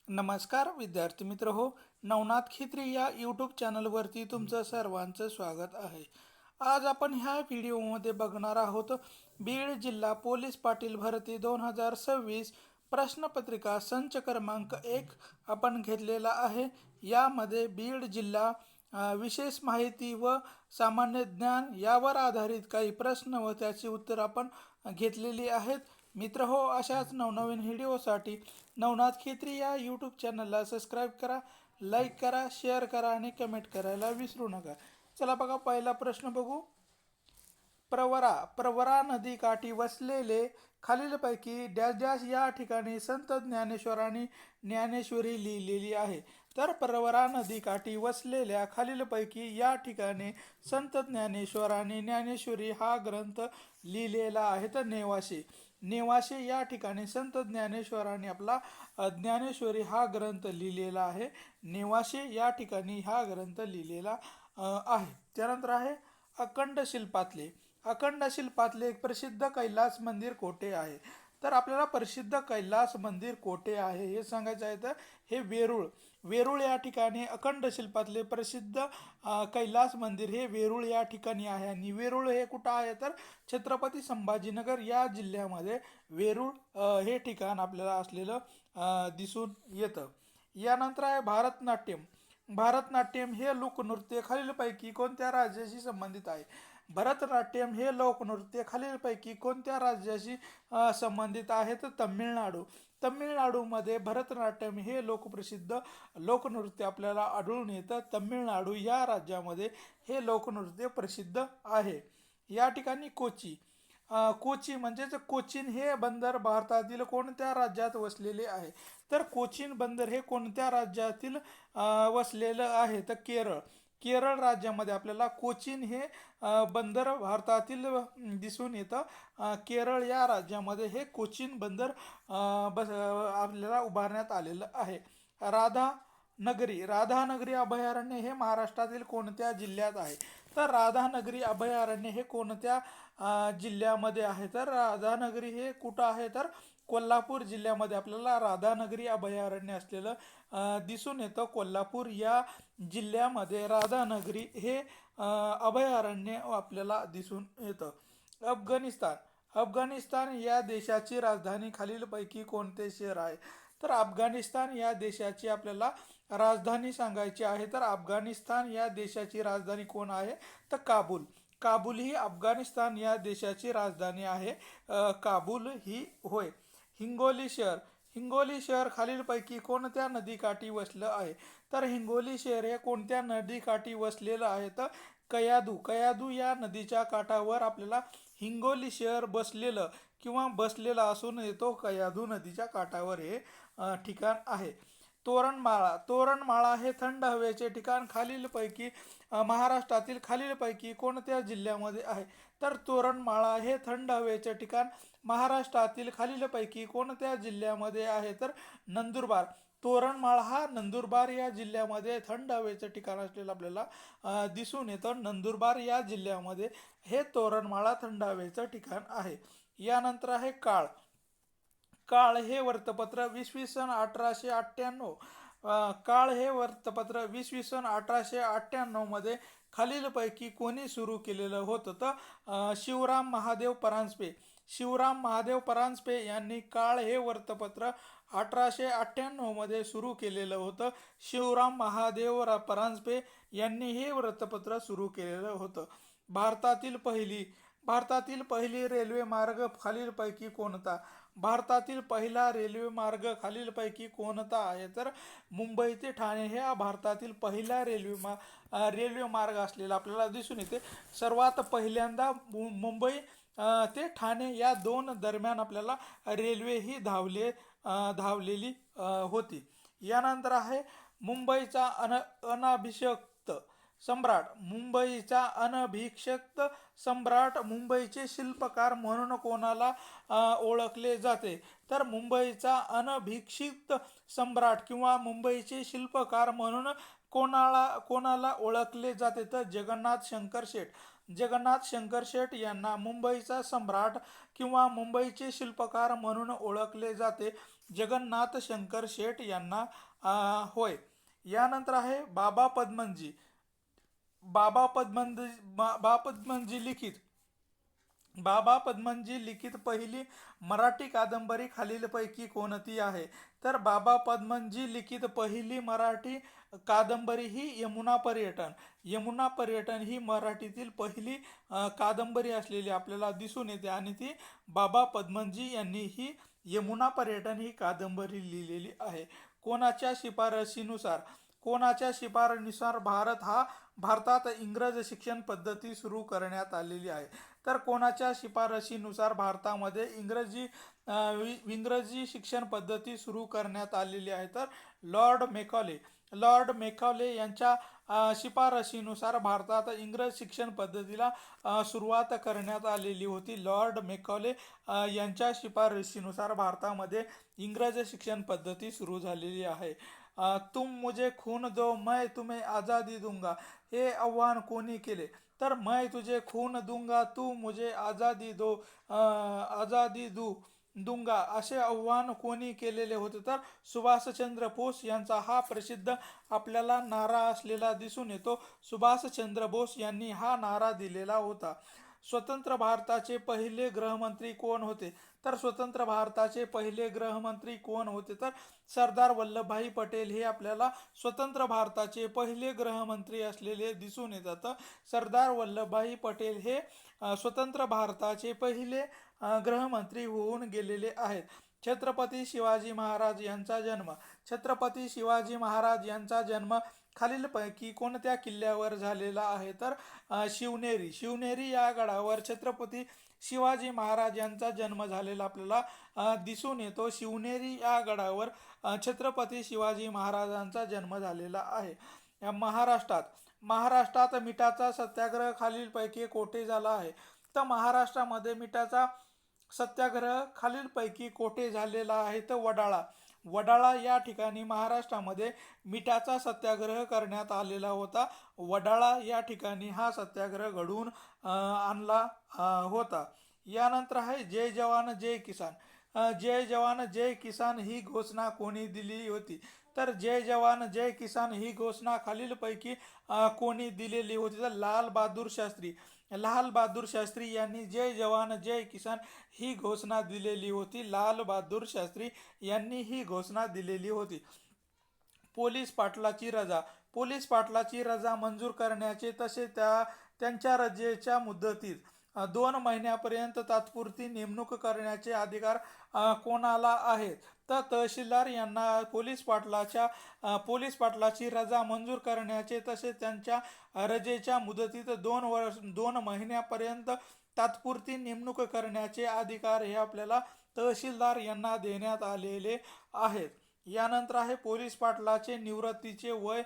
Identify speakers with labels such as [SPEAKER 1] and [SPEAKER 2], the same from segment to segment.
[SPEAKER 1] नमस्कार विद्यार्थी मित्र हो. नवनाथ खित्री या यूट्यूब चॅनलवरती तुमचं सर्वांचं स्वागत आहे. आज आपण ह्या व्हिडिओमध्ये बघणार आहोत बीड जिल्हा पोलीस पाटील भरती 2026 प्रश्नपत्रिका संच क्रमांक 1 आपण घेतलेला आहे. यामध्ये बीड जिल्हा विशेष माहिती व सामान्य ज्ञान यावर आधारित काही प्रश्न व त्याची उत्तर आपण घेतलेली आहेत. मित्र हो, अशाच नवनवीन व्हिडिओसाठी नवनाथ खित्री या यूट्यूब चॅनलला सबस्क्राईब करा, लाईक करा, शेअर करा आणि कमेंट करायला विसरू नका. चला बघा, पहिला प्रश्न बघू. प्रवरा नदी काठी वसलेले खालीलपैकी डॅश डॅश या ठिकाणी संत ज्ञानेश्वरांनी ज्ञानेश्वरी लिहिलेली आहे. तर प्रवरा नदी काठी वसलेल्या खालीलपैकी या ठिकाणी संत ज्ञानेश्वरांनी ज्ञानेश्वरी हा ग्रंथ लिहिलेला आहे. तर नेवासे या ठिकाणी संत ज्ञानेश्वरांनी आपला ज्ञानेश्वरी हा ग्रंथ लिहिलेला आहे. नेवासे या ठिकाणी हा ग्रंथ लिहिलेला आहे. त्यानंतर आहे अखंड शिल्पातले एक प्रसिद्ध कैलास मंदिर कोठे आहे. तर आपल्याला प्रसिद्ध कैलास मंदिर कोठे आहे हे सांगायचं आहे. तर हे वेरूळ या ठिकाणी अखंड शिल्पातले प्रसिद्ध कैलास मंदिर हे वेरूळ या ठिकाणी आहे. आणि वेरूळ हे कुठं आहे तर छत्रपती संभाजीनगर या जिल्ह्यामध्ये वेरूळ हे ठिकाण आपल्याला असलेलं दिसून येतं. यानंतर आहे भरतनाट्यम हे लोकनृत्य खालीलपैकी कोणत्या राज्याशी संबंधित आहे. भरतनाट्यम हे लोकनृत्य खालीलपैकी कोणत्या राज्याशी संबंधित आहे. तर तमिळनाडूमध्ये भरतनाट्यम हे लोकप्रसिद्ध लोकनृत्य आपल्याला आढळून येतं. तमिळनाडू या राज्यामध्ये हे लोकनृत्य प्रसिद्ध आहे. या ठिकाणी कोची म्हणजेच कोचीन हे बंदर भारतातील कोणत्या राज्यात वसलेले आहे. तर कोचीन बंदर हे कोणत्या राज्यातील वसलेलं आहे. तर केरळ राज्यामध्ये आपल्याला कोचीन हे बंदर भारतातील दिसून येतं. केरळ या राज्यामध्ये हे कोचीन बंदर आपल्याला उभारण्यात आलेलं आहे. राधानगरी अभयारण्य हे महाराष्ट्रातील कोणत्या जिल्ह्यात आहे. तर राधानगरी अभयारण्य हे कोणत्या जिल्ह्यामध्ये आहे. तर राधानगरी हे कुठं आहे तर कोल्हापूर जिल्ह्यामध्ये आपल्याला राधानगरी अभयारण्य असलेलं दिसून येतं. कोल्हापूर या जिल्ह्यामध्ये राधानगरी हे अभयारण्य आपल्याला दिसून येतं. अफगाणिस्तान या देशाची राजधानी खालीलपैकी कोणते शहर आहे. तर अफगाणिस्तान या देशाची आपल्याला राजधानी सांगायची आहे. तर अफगाणिस्तान या देशाची राजधानी कोण आहे तर काबूल ही अफगाणिस्तान या देशाची राजधानी आहे. काबूल ही होय. हिंगोली शहर खालीलपैकी कोणत्या नदीकाठी वसलं आहे. तर हिंगोली शहर हे कोणत्या नदीकाठी वसलेलं आहे. तर कयाधू या नदीच्या काठावर आपल्याला हिंगोली शहर बसलेलं असून येतो. कयाधू नदीच्या काठावर हे ठिकाण आहे. तोरणमाळा हे थंड हवेचे ठिकाण खालीलपैकी महाराष्ट्रातील खालीलपैकी कोणत्या जिल्ह्यामध्ये आहे. तर तोरणमाळा हे थंड हवेचे ठिकाण महाराष्ट्रातील खालीलपैकी कोणत्या जिल्ह्यामध्ये आहे. तर नंदुरबार. तोरणमाळ हा नंदुरबार या जिल्ह्यामध्ये थंड हवेचं ठिकाण असलेलं आपल्याला दिसून येतं. नंदुरबार या जिल्ह्यामध्ये हे तोरणमाळा थंड हवेचं ठिकाण आहे. यानंतर आहे काळ हे वर्तपत्र 1898. काळ हे वर्तपत्र 1898 मध्ये खालीलपैकी कोणी सुरू केलेलं होतं. तर शिवराम महादेव परांजपे यांनी काळ हे वर्तपत्र 1898 मध्ये सुरू केलेलं होतं. शिवराम महादेव परांजपे यांनी हे वृत्तपत्र सुरू केलेलं होतं. भारतातील पहिली रेल्वे मार्ग खालीलपैकी कोणता. भारतातील पहिला रेल्वे मार्ग खालीलपैकी कोणता आहे. तर मुंबई ते ठाणे हे भारतातील पहिला रेल्वे मार्ग असलेला आपल्याला दिसून येते. सर्वात पहिल्यांदा मुंबई ते ठाणे या दोन दरम्यान आपल्याला रेल्वे ही धावलेली होती. यानंतर आहे मुंबईचा अनभिषिक्त सम्राट मुंबईचे शिल्पकार म्हणून कोणाला ओळखले जाते. तर मुंबईचा अनभिषिक्त सम्राट किंवा मुंबईचे शिल्पकार म्हणून कोणाला ओळखले जाते. तर जगन्नाथ शंकर शेठ यांना मुंबईचा सम्राट किंवा मुंबईचे शिल्पकार म्हणून ओळखले जाते. जगन्नाथ शंकर शेठ यांना होय. यानंतर आहे बाबा पद्मनजी लिखित बाबा पद्मनजी लिखित पहिली मराठी कादंबरी खालीलपैकी कोणती आहे? तर बाबा पद्मनजी लिखित पहिली मराठी कादंबरी ही यमुना पर्यटन. यमुना पर्यटन ही मराठीतील पहिली कादंबरी असलेली आपल्याला दिसून येते आणि ती बाबा पद्मनजी यांनी ही यमुना पर्यटन ही कादंबरी लिहिलेली आहे. कोणाच्या शिफारशीनुसार कोणाच्या शिफारशीनुसार भारतात इंग्रज शिक्षण पद्धती सुरू करण्यात आलेली आहे? तर कोणाच्या शिफारशीनुसार भारतामध्ये इंग्रजी शिक्षण पद्धती सुरू करण्यात आलेली आहे? तर लॉर्ड मेकॉले यांच्या शिफारशीनुसार भारतात इंग्रज शिक्षण पद्धतीला सुरुवात करण्यात आलेली होती. लॉर्ड मेकॉले यांच्या शिफारशीनुसार भारतामध्ये इंग्रज शिक्षण पद्धती सुरू झालेली आहे. तुम मुझे खून दो मैं तुम्हें आज़ादी दूंगा हे आव्हान कोणी केले? तर मैं तुझे खून दूंगा तू मुझे आझादी दूंगा असे आव्हान कोणी केलेले होते? तर सुभाषचंद्र बोस यांचा हा प्रसिद्ध आपल्याला नारा असलेला दिसून येतो. सुभाषचंद्र बोस यांनी हा नारा दिलेला होता. स्वतंत्र भारताचे पहिले गृहमंत्री कोण होते? तर स्वतंत्र भारताचे पहिले गृहमंत्री कोण होते? तर सरदार वल्लभभाई पटेल हे आपल्याला स्वतंत्र भारताचे पहिले गृहमंत्री असलेले दिसून येतात. सरदार वल्लभभाई पटेल हे स्वतंत्र भारताचे पहिले गृहमंत्री होऊन गेलेले आहेत. छत्रपती शिवाजी महाराज यांचा जन्म खालीलपैकी कोणत्या किल्ल्यावर झालेला आहे? तर शिवनेरी या गडावर छत्रपती शिवाजी महाराज यांचा जन्म झालेला आपल्याला दिसून येतो. शिवनेरी या गडावर छत्रपती शिवाजी महाराजांचा जन्म झालेला आहे. महाराष्ट्रात मिठाचा सत्याग्रह खालीलपैकी कोठे झाला आहे? तर महाराष्ट्रामध्ये मिठाचा सत्याग्रह खालीलपैकी कोठे झालेला आहे? तर वडाळा या ठिकाणी महाराष्ट्रामध्ये मिठाचा सत्याग्रह करण्यात आलेला होता. वडाळा या ठिकाणी हा सत्याग्रह घडवून आणला होता. यानंतर आहे जय जवान जय किसान. जय जवान जय किसान ही घोषणा कोणी दिली होती? तर जय जवान जय किसान ही घोषणा खालीलपैकी कोणी दिलेली होती? तर लाल बहादूर शास्त्री यांनी जय जवान जय किसान ही घोषणा दिलेली होती. लाल बहादूर शास्त्री यांनी ही घोषणा दिलेली होती. पोलीस पाटलाची रजा मंजूर करण्याचे तसे त्यांच्या रजेच्या मुदतीत 2 महिन्यापर्यंत तात्पुरती नेमणूक करण्याचे अधिकार कोणाला आहेत? तर तहसीलदार यांना पोलीस पाटलाची रजा मंजूर करण्याचे तसेच त्यांच्या रजेच्या मुदतीत 2 महिन्यापर्यंत तात्पुरती नेमणूक करण्याचे अधिकार हे आपल्याला तहसीलदार यांना देण्यात आलेले आहेत. यानंतर आहे पोलीस पाटलाचे निवृत्तीचे वय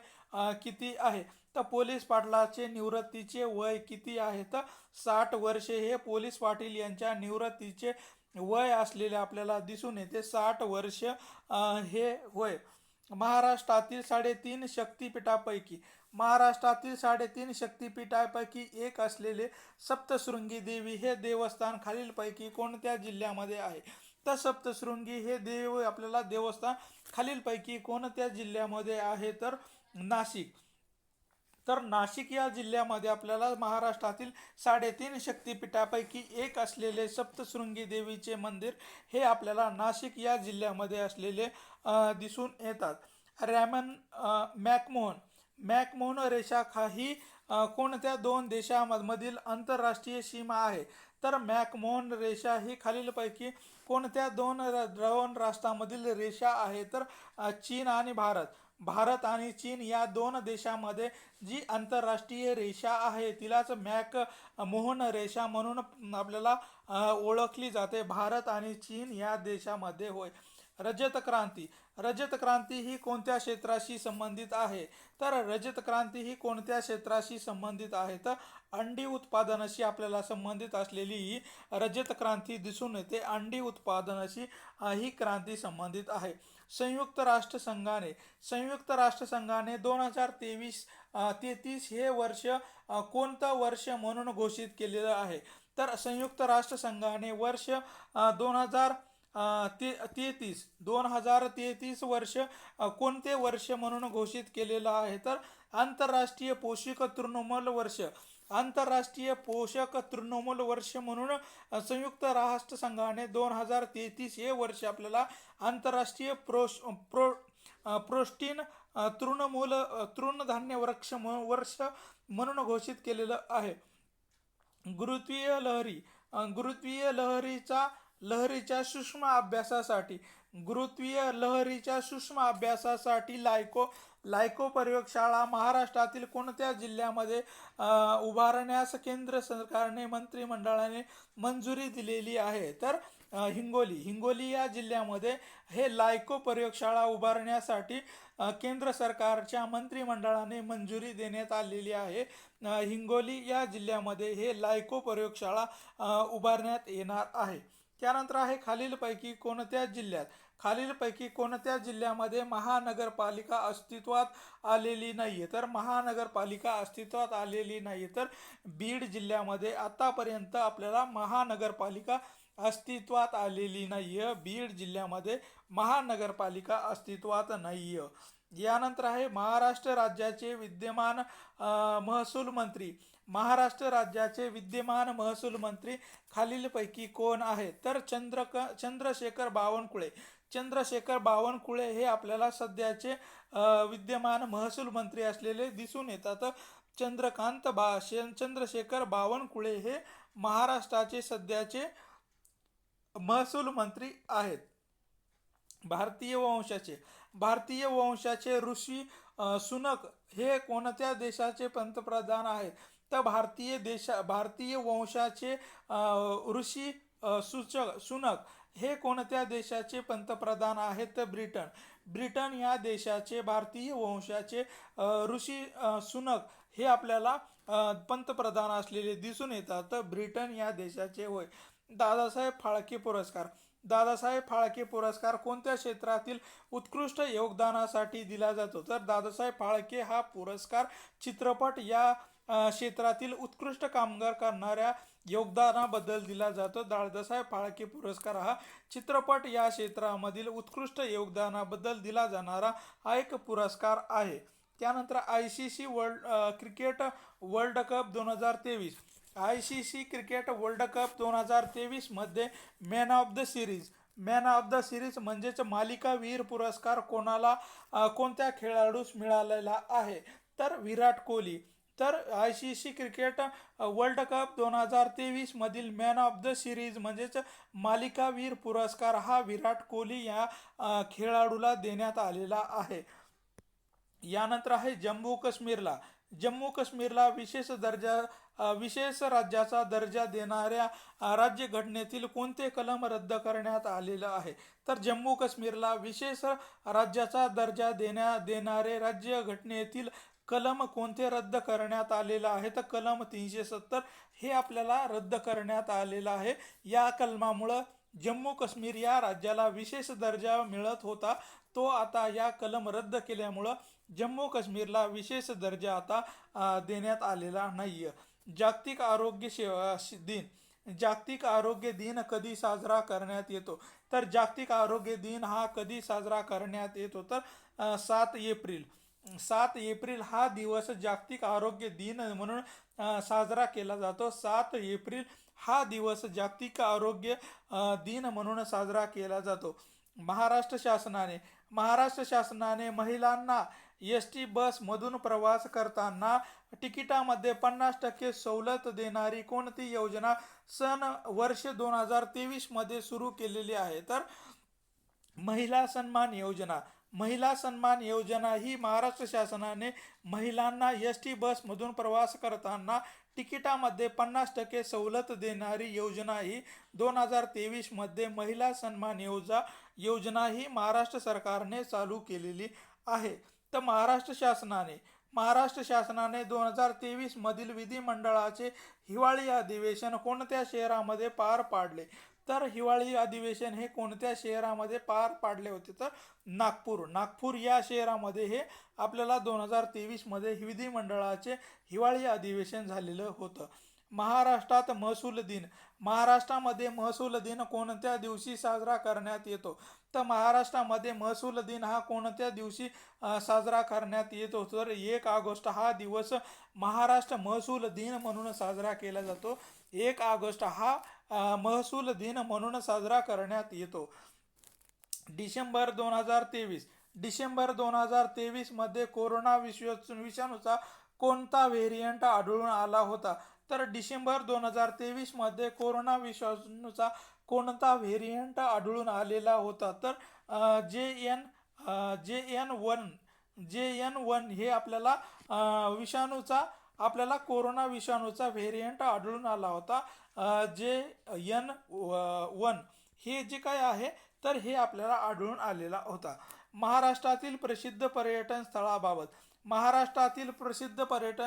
[SPEAKER 1] किती आहे? तर पोलीस पाटलाचे निवृत्तीचे वय किती आहे? तर 60 वर्षे हे पोलीस पाटील यांच्या निवृत्तीचे वय असलेले आपल्याला दिसून येते. 60 वर्ष हे वय. महाराष्ट्रातील 3.5 शक्तिपीठापैकी एक असलेले सप्तशृंगी देवी हे देवस्थान खालीलपैकी कोणत्या जिल्ह्यामध्ये आहे? तर सप्तशृंगी हे आपल्याला देवस्थान खालीलपैकी कोणत्या जिल्ह्यामध्ये आहे? तर नाशिक. तर नाशिक या जिल्ह्यामध्ये आपल्याला महाराष्ट्रातील 3.5 शक्तिपीठापैकी एक असलेले सप्तशृंगी देवीचे मंदिर हे आपल्याला नाशिक या जिल्ह्यामध्ये असलेले दिसून येतात. मॅकमोहन रेषा ही कोणत्या 2 देशांमधील आंतरराष्ट्रीय सीमा आहे? तर मॅकमोहन रेषा ही खालीलपैकी कोणत्या 2 राष्ट्रांमधील रेषा आहे? तर चीन आणि भारत आणि चीन या 2 देशांमध्ये जी आंतरराष्ट्रीय रेषा आहे तिलाच मॅकमोहन रेषा म्हणून आपल्याला ओळखली जाते. भारत आणि चीन या देशामध्ये होय. रजत क्रांती ही कोणत्या क्षेत्राशी संबंधित आहे? तर रजत क्रांती ही कोणत्या क्षेत्राशी संबंधित आहे? तर अंडी उत्पादनाशी आपल्याला संबंधित असलेली ही रजत क्रांती दिसून येते. अंडी उत्पादनाशी ही क्रांती संबंधित आहे. संयुक्त राष्ट्रसंघाने 2033 हे वर्ष कोणतं वर्ष म्हणून घोषित केलेलं आहे? तर संयुक्त राष्ट्रसंघाने वर्ष 2033 2033 वर्ष कोणते वर्ष म्हणून घोषित केलेलं आहे? तर आंतरराष्ट्रीय पोषक तृणमूल वर्ष. आंतरराष्ट्रीय पोषक तृणमूल वर्ष म्हणून संयुक्त राष्ट्र संघाने 2033 हे वर्ष आपल्याला आंतरराष्ट्रीय प्रोस्टीन तृणधान्य वर्ष म्हणून घोषित केलेलं आहे. गुरुत्वीय लहरी. गुरुत्वीय लहरीच्या सूक्ष्म अभ्यासासाठी लायको प्रयोगशाळा महाराष्ट्रातील कोणत्या जिल्ह्यामध्ये उभारण्यास केंद्र सरकारने मंत्रिमंडळाने मंजुरी दिलेली आहे? तर हिंगोली या जिल्ह्यामध्ये हे लायको प्रयोगशाळा उभारण्यासाठी केंद्र सरकारच्या मंत्रिमंडळाने मंजुरी देण्यात आलेली आहे. हिंगोली या जिल्ह्यामध्ये हे लायको प्रयोगशाळा उभारण्यात येणार आहे. त्यानंतर आहे खालीलपैकी कोणत्या जिल्ह्यामध्ये महानगरपालिका अस्तित्वात आलेली नाहीये? तर महानगरपालिका अस्तित्वात आलेली नाही. तर बीड जिल्ह्यामध्ये आतापर्यंत आपल्याला महानगरपालिका अस्तित्वात आलेली नाहीये. बीड जिल्ह्यामध्ये महानगरपालिका अस्तित्वात नाहीये. यानंतर आहे महाराष्ट्र राज्याचे विद्यमान महसूल मंत्री खालीलपैकी कोण आहेत? तर चंद्रशेखर बावनकुळे हे आपल्याला सध्याचे विद्यमान महसूल मंत्री असलेले दिसून येतात. चंद्रशेखर बावनकुळे हे महाराष्ट्राचे सध्याचे महसूल मंत्री आहेत. भारतीय वंशाचे ऋषी सुनक हे कोणत्या देशाचे पंतप्रधान आहेत? तर भारतीय वंशाचे ऋषी सुनक हे कोणत्या देशाचे पंतप्रधान आहेत? तर ब्रिटन या देशाचे भारतीय वंशाचे ऋषी सुनक हे आपल्याला पंतप्रधान असलेले दिसून येतात. तर ब्रिटन या देशाचे होय. दादासाहेब फाळके पुरस्कार कोणत्या क्षेत्रातील उत्कृष्ट योगदानासाठी दिला जातो? तर दादासाहेब फाळके हा पुरस्कार चित्रपट या क्षेत्रातील उत्कृष्ट कामगार करणाऱ्या योगदानाबद्दल दिला जातो. दादासाहेब फाळके पुरस्कार हा चित्रपट या क्षेत्रामधील उत्कृष्ट योगदानाबद्दल दिला जाणारा हा एक पुरस्कार आहे. त्यानंतर ICC cricket world cup 2023. ICC cricket world cup 2023 मध्ये मॅन ऑफ द सिरीज म्हणजेच मालिकावीर पुरस्कार कोणत्या खेळाडूस मिळालेला आहे? तर विराट कोहली. तर ICC क्रिकेट वर्ल्ड कप 2023 मधील मॅन ऑफ द सिरीज म्हणजेच मालिकावीर पुरस्कार हा विराट कोहली या खेळाडूला देण्यात आलेला आहे. यानंतर आहे जम्मू काश्मीरला विशेष राज्याचा दर्जा देणाऱ्या राज्यघटनेतील कोणते कलम रद्द करण्यात आलेलं आहे? तर जम्मू काश्मीरला विशेष राज्याचा दर्जा देणारे राज्यघटनेतील कलम कोणते रद्द करण्यात आलेलं आहे? तर कलम 370 हे आपल्याला रद्द करण्यात आलेलं आहे. या कलमामुळं जम्मू काश्मीर या राज्याला विशेष दर्जा मिळत होता, तो आता या कलम रद्द केल्यामुळं जम्मू काश्मीरला विशेष दर्जा आता देण्यात आलेला नाहीये. जागतिक आरोग्य दिन कधी साजरा करण्यात येतो? तर जागतिक आरोग्य दिन हा कधी साजरा करण्यात येतो? तर 7 एप्रिल हा दिवस जागतिक आरोग्य दिन म्हणून साजरा केला जातो. 7 एप्रिल हा दिवस जागतिक आरोग्य दिन म्हणून साजरा केला जातो. महाराष्ट्र शासनाने महिलांना ST बस मधून प्रवास करताना तिकिटामध्ये 50% सवलत देणारी कोणती योजना वर्ष 2023 मध्ये सुरू केलेली आहे? तर महिला सन्मान योजना ही महाराष्ट्र शासनाने महिलांना ST बस मधून प्रवास करताना तिकिटामध्ये 50% सवलत देणारी योजना ही 2023 मध्ये महिला सन्मान योजना ही महाराष्ट्र सरकारने चालू केलेली आहे. तर महाराष्ट्र शासनाने 2023 मधील विधिमंडळाचे हिवाळी अधिवेशन कोणत्या शहरामध्ये पार पाडले? तर हिवाळी अधिवेशन हे कोणत्या शहरामध्ये पार पाडले होते? तर नागपूर या शहरामध्ये हे आपल्याला 2023 मध्ये विधिमंडळाचे हिवाळी अधिवेशन झालेलं होतं. महाराष्ट्रात महसूल दिन. महाराष्ट्रामध्ये महसूल दिन कोणत्या दिवशी साजरा करण्यात येतो? तर महाराष्ट्रामध्ये महसूल दिन हा कोणत्या दिवशी साजरा करण्यात येतो? तर 1 ऑगस्ट हा दिवस महाराष्ट्र महसूल दिन म्हणून साजरा केला जातो. 1 ऑगस्ट हा महसूल दिन म्हणून साजरा करण्यात येतो. डिसेंबर 2023 मध्ये कोरोना विषाणूचा कोणता व्हेरियंट आढळून आला होता? तर डिसेंबर 2023 मध्ये कोरोना विषाणूचा कोणता व्हेरियंट आढळून आलेला होता? तर JN1 हे आपल्याला कोरोना विषाणूचा व्हेरियंट आढळून आला होता. JN1 हे जे काय आहे तर हे आपल्याला आढळून आलेला होता. महाराष्ट्रातील प्रसिद्ध पर्यटन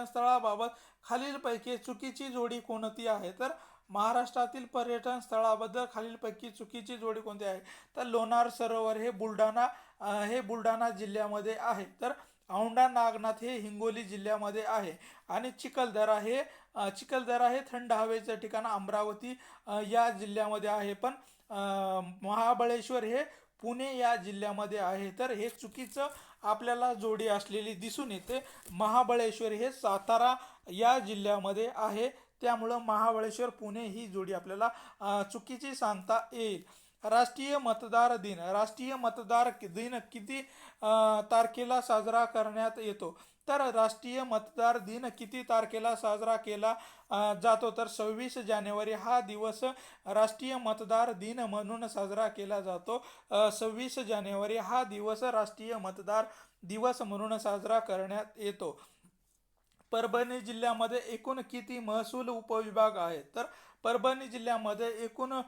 [SPEAKER 1] स्थळाबाबत खालीलपैकी चुकीची जोडी कोणती आहे? तर महाराष्ट्रातील पर्यटन स्थळाबद्दल खालीलपैकी चुकीची जोडी कोणती आहे? तर लोणार सरोवर हे बुलढाणा जिल्ह्यामध्ये आहे. तर औंढा नागनाथ हे हिंगोली जिल्ह्यामध्ये आहे. आणि चिखलदरा हे थंड हवेचं ठिकाण अमरावती या जिल्ह्यामध्ये आहे. पण महाबळेश्वर हे पुणे या जिल्ह्यामध्ये आहे. तर हे चुकीचं आपल्याला जोडी असलेली दिसून येते. महाबळेश्वर हे सातारा या जिल्ह्यामध्ये आहे. त्यामुळं महाबळेश्वर पुणे ही जोडी आपल्याला चुकीची सांगता येईल. राष्ट्रीय मतदार दिन किती तारखेला साजरा करण्यात येतो? तर राष्ट्रीय मतदार दिन किती तारखेला साजरा केला जातो? तर 26 जानेवारी हा दिवस राष्ट्रीय मतदार दिन म्हणून साजरा केला जातो. 26 जानेवारी हा दिवस राष्ट्रीय मतदार दिवस म्हणून साजरा करण्यात येतो. परभणी जिल्ह्यामध्ये एकूण किती महसूल उपविभाग आहेत? तर परभणी जिल्ह्यामध्ये एकूण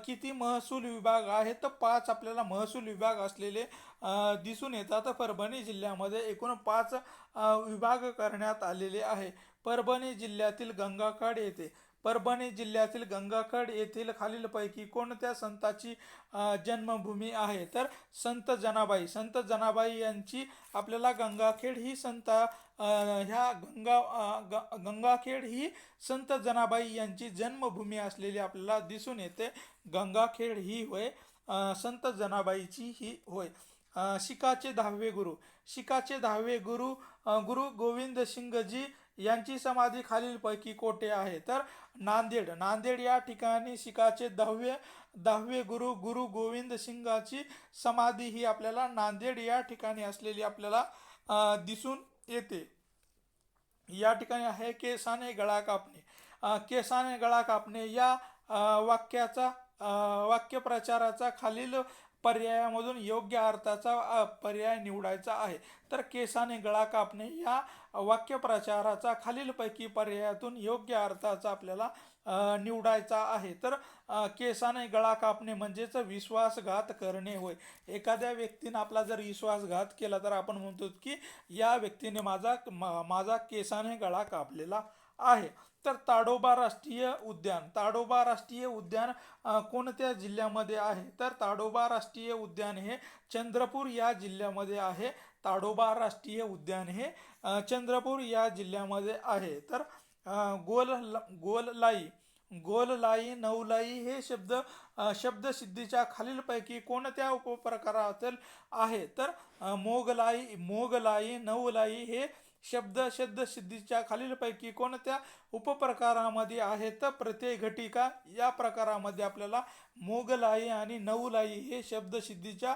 [SPEAKER 1] किती महसूल विभाग आहेत? तर 5 आपल्याला महसूल विभाग असलेले दिसून येतात. परभणी जिल्ह्यामध्ये एकूण 5 विभाग करण्यात आलेले आहे. परभणी जिल्ह्यातील गंगाखेड येथील खालीलपैकी कोणत्या संताची जन्मभूमी आहे? तर संत जनाबाई यांची आपल्याला गंगाखेड ही गंगाखेड ही संत जनाबाई यांची जन्मभूमी असलेली आपल्याला दिसून येते. गंगाखेड ही होय संत जनाबाईची ही होय. शिखाचे 10वे गुरु गुरु गोविंद सिंगजी यांची समाधी खालीलपैकी कोठे आहे? तर नांदेड या ठिकाणी शिखाचे 10वे गुरु गुरु गोविंद सिंगाची समाधी ही आपल्याला नांदेड या ठिकाणी असलेली आपल्याला दिसून येते. या ठिकाणी आहे केसाने गळा कापणे या वाक्यप्रचाराचा खालील पर्यायामधून योग्य अर्थाचा पर्याय निवडायचा आहे. तर केसाने गळा कापणे या वाक्यप्रचाराचा खालीलपैकी पर्यायातून योग्य अर्थाचा आपल्याला निवडायचा आहे. तर केसाने गळा कापणे म्हणजेच विश्वासघात करणे होय. एखाद्या व्यक्तीने आपला जर विश्वासघात केला तर आपण म्हणतो की या व्यक्तीने माझा केसाने गळा कापलेला आहे. तर ताडोबा राष्ट्रीय उद्यान कोणत्या जिल्ह्यामध्ये आहे? तर ताडोबा राष्ट्रीय उद्यान हे चंद्रपूर या जिल्ह्यामध्ये आहे. ताडोबा राष्ट्रीय उद्यान हे चंद्रपूर या जिल्ह्यामध्ये आहे. तर गोललाई नवलाई हे शब्दसिद्धीच्या खालीलपैकी कोणत्या उपप्रकारातील आहे? तर मोगलाई नवलाई हे शब्दसिद्धीच्या खालीलपैकी कोणत्या उपप्रकारामध्ये आहेत? तर प्रत्यय घटिका या प्रकारामध्ये आपल्याला मोगलाई आणि नवलाई हे शब्दसिद्धीच्या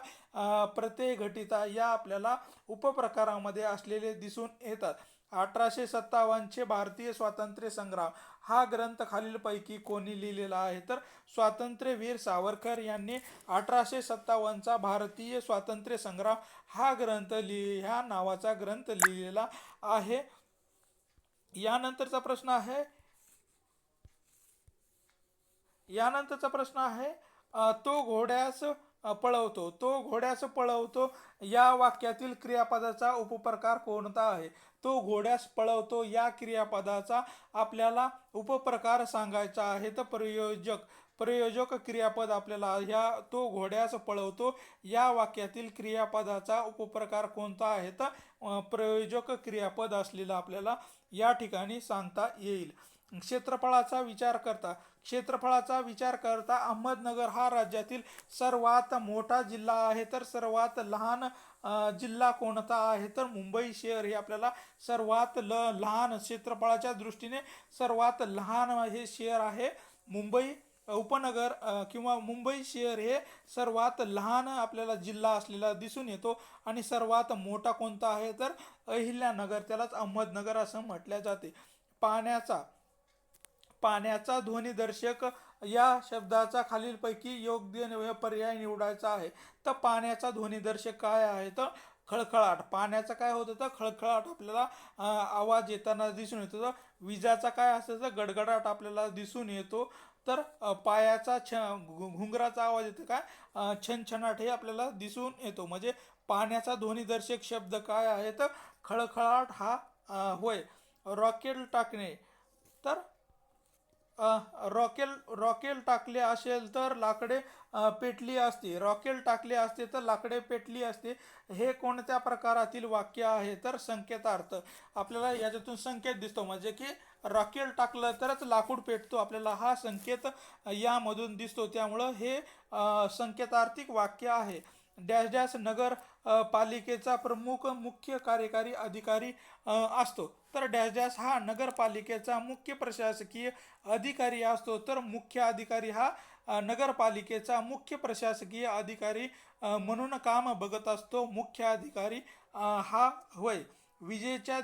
[SPEAKER 1] प्रत्यय घटिका या आपल्याला उपप्रकारामध्ये असलेले दिसून येतात. 1857 भारतीय स्वातंत्र्य संग्राम हा ग्रंथ खालीलपैकी कोणी लिहिलेला आहे? तर स्वातंत्र्यवीर सावरकर यांनी 1857 भारतीय स्वातंत्र्य संग्राम हा ह्या नावाचा ग्रंथ लिहिलेला आहे. यानंतरचा प्रश्न आहे तो घोड्यास पळवतो या वाक्यातील क्रियापदाचा उपप्रकार कोणता आहे? तो घोड्यास पळवतो या क्रियापदाचा आपल्याला उपप्रकार सांगायचा आहे. तर प्रयोजक क्रियापद आपल्याला तो घोड्यास पळवतो या वाक्यातील क्रियापदाचा उपप्रकार कोणता आहे? तर प्रयोजक क्रियापद असलेला आपल्याला या ठिकाणी सांगता येईल. क्षेत्रफळाचा विचार करता अहमदनगर हा राज्यातील सर्वात मोठा जिल्हा आहे. तर सर्वात लहान जिल्हा कोणता आहे? तर मुंबई शहर हे आपल्याला सर्वात लहान क्षेत्रफळाच्या दृष्टीने सर्वात लहान हे शहर आहे. मुंबई उपनगर किंवा मुंबई शहर हे सर्वात लहान आपल्याला जिल्हा असलेला दिसून येतो. आणि सर्वात मोठा कोणता आहे? तर अहिल्यानगर, त्यालाच अहमदनगर असं म्हटल्या जाते. पाण्याचा पाण्याचा ध्वनिदर्शक या शब्दाचा खालीलपैकी योग्य पर्याय निवडायचा आहे. तर पाण्याचा ध्वनिदर्शक काय आहे? तर खळखळाट. पाण्याचा काय होतं? तर खळखळाट आपल्याला आवाज येताना दिसून येतो. तर विजाचा काय असतं? तर गडगडाट आपल्याला दिसून येतो. तर पायाचा घुंगराचा आवाज येतो काय? छनछनाट हे आपल्याला दिसून येतो. म्हणजे पाण्याचा ध्वनिदर्शक शब्द काय आहे? तर खळखळाट हा होय. रॉकेल टाकणे. तर रॉकेल टाकले असेल तर लाकडे पेटली असते. रॉकेल टाकले असते तर लाकडे पेटली असते. हे कोणत्या प्रकारातील वाक्य आहे? तर संकेतार्थ. आपल्याला याच्यातून संकेत दिसतो, म्हणजे की रॉकेल टाकलं तरच लाकूड पेटतो, आपल्याला हा संकेत यामधून दिसतो. त्यामुळं हे संकेतार्थिक वाक्य आहे. डॅश डॅश नगर पालिकेचा प्रमुख मुख्य कार्यकारी अधिकारी असतो. तर डॅश डॅश हा नगरपालिकेचा मुख्य प्रशासकीय अधिकारी असतो. तर मुख्य अधिकारी हा नगरपालिकेचा मुख्य प्रशासकीय अधिकारी म्हणून काम बघत असतो. मुख्य अधिकारी हा होय. विजेच्या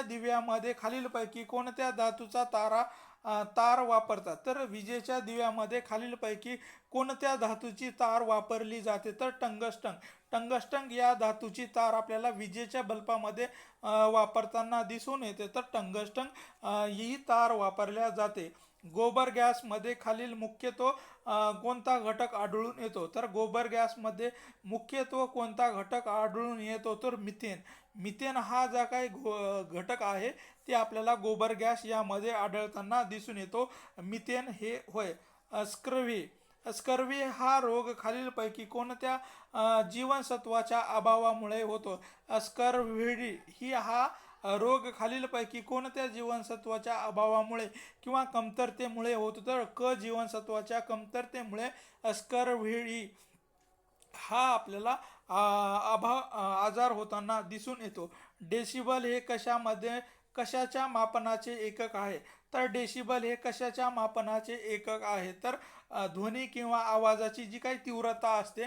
[SPEAKER 1] दिव्यामध्ये खालीलपैकी कोणत्या धातूचा तार वापरतात? तर विजेच्या दिव्यामध्ये खालीलपैकी कोणत्या धातूची तार वापरली जाते? तर टंगस्टन या धातूची तार आपल्याला विजेच्या बल्बामध्ये वापरताना दिसून येते. तर टंगस्टन ही तार वापरल्या जाते. गोबर गॅसमध्ये खालील मुख्यत्व कोणता घटक आढळून येतो? तर गोबर गॅसमध्ये मुख्यत्व कोणता घटक आढळून येतो? तर मिथेन हा जो काही घटक आहे ते आपल्याला गोबर गॅस यामध्ये आढळताना दिसून येतो. मिथेन हे होय. स्कर्व्ही हा रोग खालीलपैकी कोणत्या जीवनसत्वाच्या अभावामुळे होतो? स्कर्व्ही ही हा रोग खालीलपैकी कोणत्या जीवनसत्वाच्या अभावामुळे किंवा कमतरतेमुळे होतो? तर जीवनसत्वाच्या कमतरतेमुळे स्कर्व्ही हा आपल्याला आजार होताना दिसून येतो. डेसिबल हे कशाच्या मापनाचे एकक आहे? तर डेसिबल हे कशाच्या मापनाचे एकक आहे? तर ध्वनी किंवा आवाजाची जी काही तीव्रता असते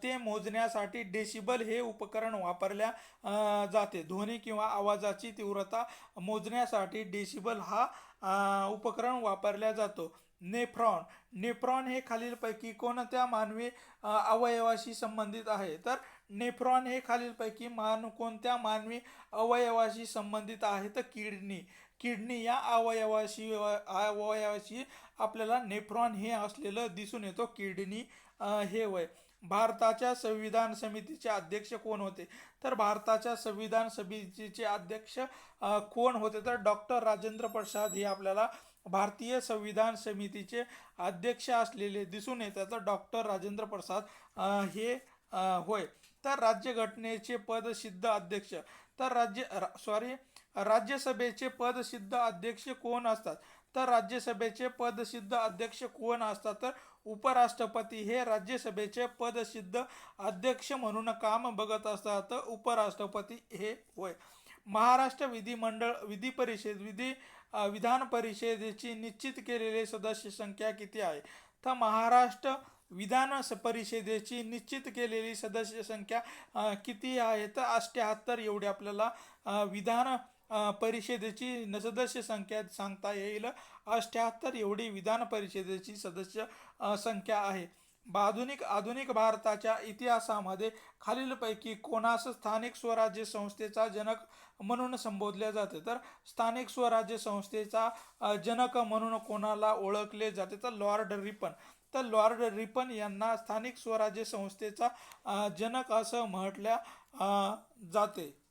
[SPEAKER 1] ते मोजण्यासाठी डेसिबल हे उपकरण वापरल्या जाते. ध्वनी किंवा आवाजाची तीव्रता मोजण्यासाठी डेसिबल हा उपकरण वापरला जातो. नेफ्रॉन हे खालीलपैकी कोणत्या मानवी अवयवाशी संबंधित आहे? तर नेफ्रॉन हे खालीलपैकी कोणत्या मानवी अवयवाशी संबंधित आहे? तर किडनी या अवयवाशी आपल्याला नेफ्रॉन हे असलेलं दिसून येतो. किडनी हे वय. भारताच्या संविधान समितीचे अध्यक्ष कोण होते? तर भारताच्या संविधान समितीचे अध्यक्ष कोण होते? तर डॉक्टर राजेंद्र प्रसाद हे आपल्याला भारतीय संविधान समितीचे अध्यक्ष असलेले दिसून येतात. तर डॉक्टर राजेंद्र प्रसाद हे होय. तर राज्यघटनेचे पदसिद्ध अध्यक्ष तर राज्यसभेचे पदसिद्ध अध्यक्ष कोण असतात? तर राज्यसभेचे पदसिद्ध अध्यक्ष कोण असतात? तर उपराष्ट्रपती हे राज्यसभेचे पदसिद्ध अध्यक्ष म्हणून काम बघत असतात. तर उपराष्ट्रपती हे होय. महाराष्ट्र विधान परिषदेची निश्चित केलेली सदस्य संख्या किती आहे? तर महाराष्ट्र विधान परिषदेची निश्चित केलेली सदस्य संख्या किती आहे? तर 78 एवढी आपल्याला विधान परिषदेची सदस्य संख्या सांगता येईल. 78 एवढी विधान परिषदेची सदस्य संख्या आहे. आधुनिक भारताच्या इतिहासामध्ये खालीलपैकी कोणास स्थानिक स्वराज्य संस्थेचा जनक म्हणून संबोधले जाते? तर स्थानिक स्वराज्य संस्थेचा जनक म्हणून कोणाला ओळखले जाते? तर लॉर्ड रिपन. तर लॉर्ड रिपन यांना स्थानिक स्वराज्य संस्थेचा जनक असं म्हटल्या जाते.